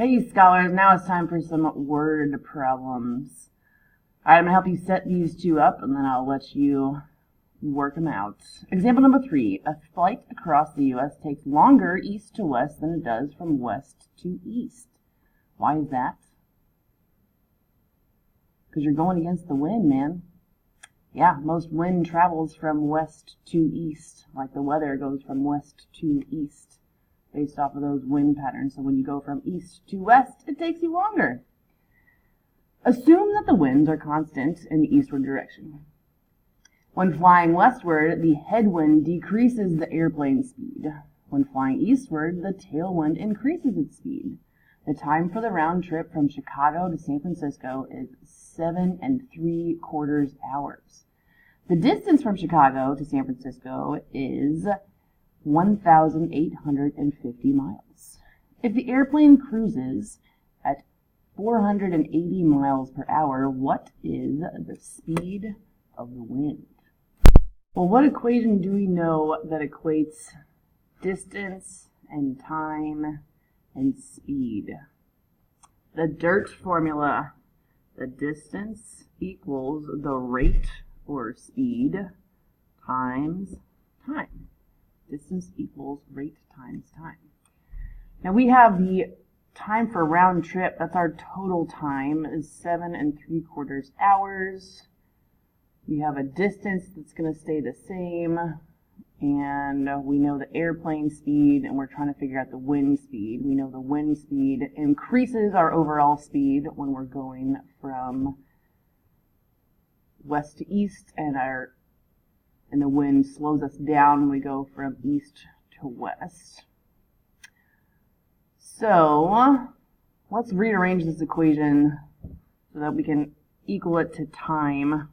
Hey scholars, now it's time for some word problems. Alright, I'm going to help you set these two up and then I'll let you work them out. Example number 3. A flight across the U.S. takes longer east to west than it does from west to east. Why is that? Because you're going against the wind, man. Yeah, most wind travels from west to east, like the weather goes from west to east, based off of those wind patterns. So when you go from east to west, it takes you longer. Assume that the winds are constant in the eastward direction. When flying westward, the headwind decreases the airplane speed. When flying eastward, the tailwind increases its speed. The time for the round trip from Chicago to San Francisco is 7 3/4 hours. The distance from Chicago to San Francisco is 1,850 miles. If the airplane cruises at 480 miles per hour, what is the speed of the wind? Well, what equation do we know that equates distance and time and speed? The DIRT formula. The distance equals the rate or speed times time. Distance equals rate times time. Now we have the time for round trip. That's our total time is 7 3/4 hours. We have a distance that's going to stay the same, and we know the airplane speed, and we're trying to figure out the wind speed. We know the wind speed increases our overall speed when we're going from west to east, and the wind slows us down when we go from east to west. So let's rearrange this equation so that we can equal it to time,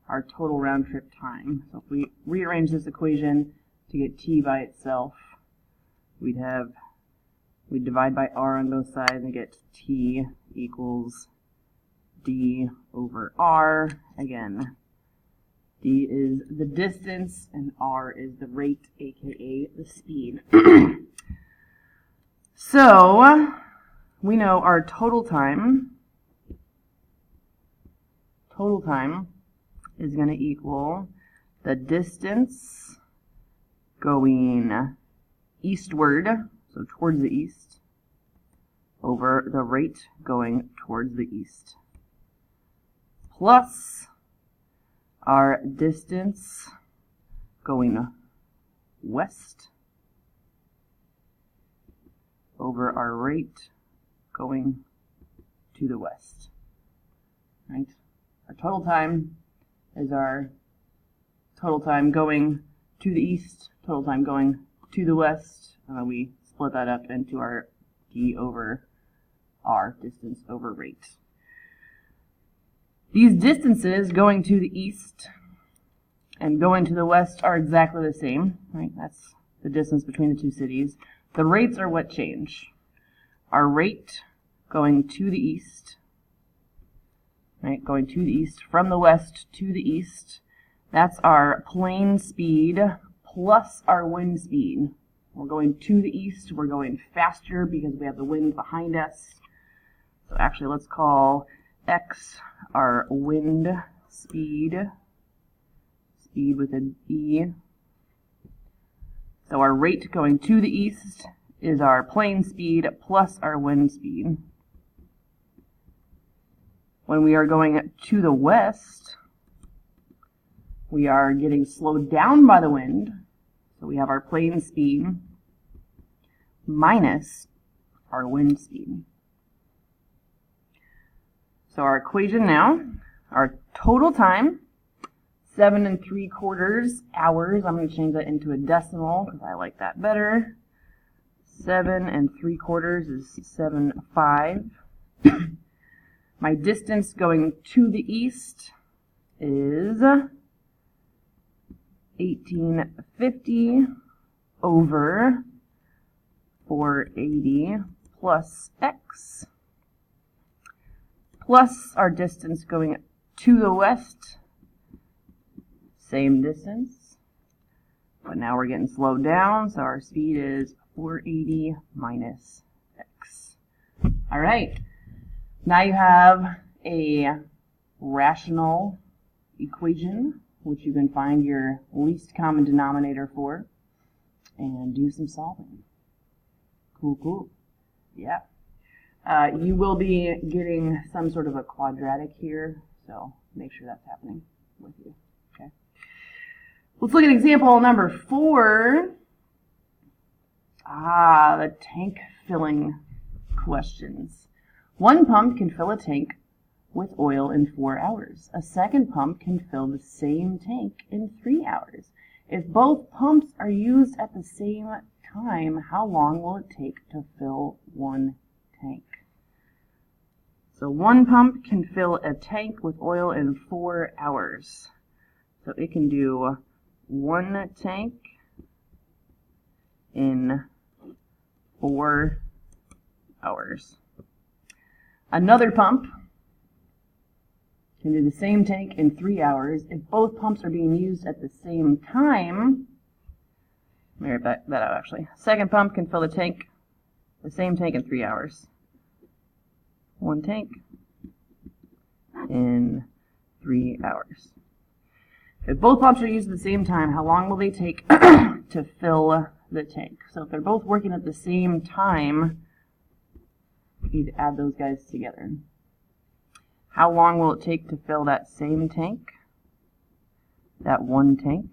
our total round trip time. So if we rearrange this equation to get t by itself, we'd divide by r on both sides and get t equals d over r. Again, d is the distance and r is the rate, aka the speed. So we know our total time is going to equal the distance going eastward, so towards the east, over the rate going towards the east, plus our distance going west over our rate going to the west. Right? Our total time is our total time going to the east, total time going to the west. We split that up into our d over r, distance over rate. These distances going to the east and going to the west are exactly the same, right? That's the distance between the two cities. The rates are what change. Our rate going to the east, right, going to the east from the west to the east, that's our plane speed plus our wind speed. We're going to the east, we're going faster because we have the wind behind us. So actually let's call x our wind speed, speed with an E. So our rate going to the east is our plane speed plus our wind speed. When we are going to the west, we are getting slowed down by the wind. So we have our plane speed minus our wind speed. So our equation now, our total time, 7 3/4 hours. I'm going to change that into a decimal because I like that better. 7 3/4 is 7/5. My distance going to the east is 1850 over 480 plus x, plus our distance going to the west, same distance, but now we're getting slowed down, so our speed is 480 minus x. All right. Now you have a rational equation, which you can find your least common denominator for, and do some solving. Cool, cool. Yeah. You will be getting some sort of a quadratic here, so make sure that's happening with you. Okay. Let's look at example number 4. The tank filling questions. One pump can fill a tank with oil in 4 hours. A second pump can fill the same tank in 3 hours. If both pumps are used at the same time, how long will it take to fill one tank? So one pump can fill a tank with oil in 4 hours. So it can do one tank in 4 hours. Another pump can do the same tank in 3 hours. If both pumps are being used at the same time, let me write that out actually. Second pump can fill the same tank in 3 hours. One tank in 3 hours. If both pumps are used at the same time, how long will they take to fill the tank? So if they're both working at the same time, you need to add those guys together. How long will it take to fill that same tank? That one tank?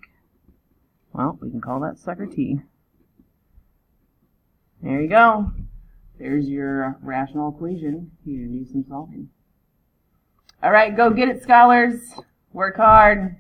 Well, we can call that sucker T. There you go. There's your rational equation. You need to do some solving. All right, go get it, scholars. Work hard.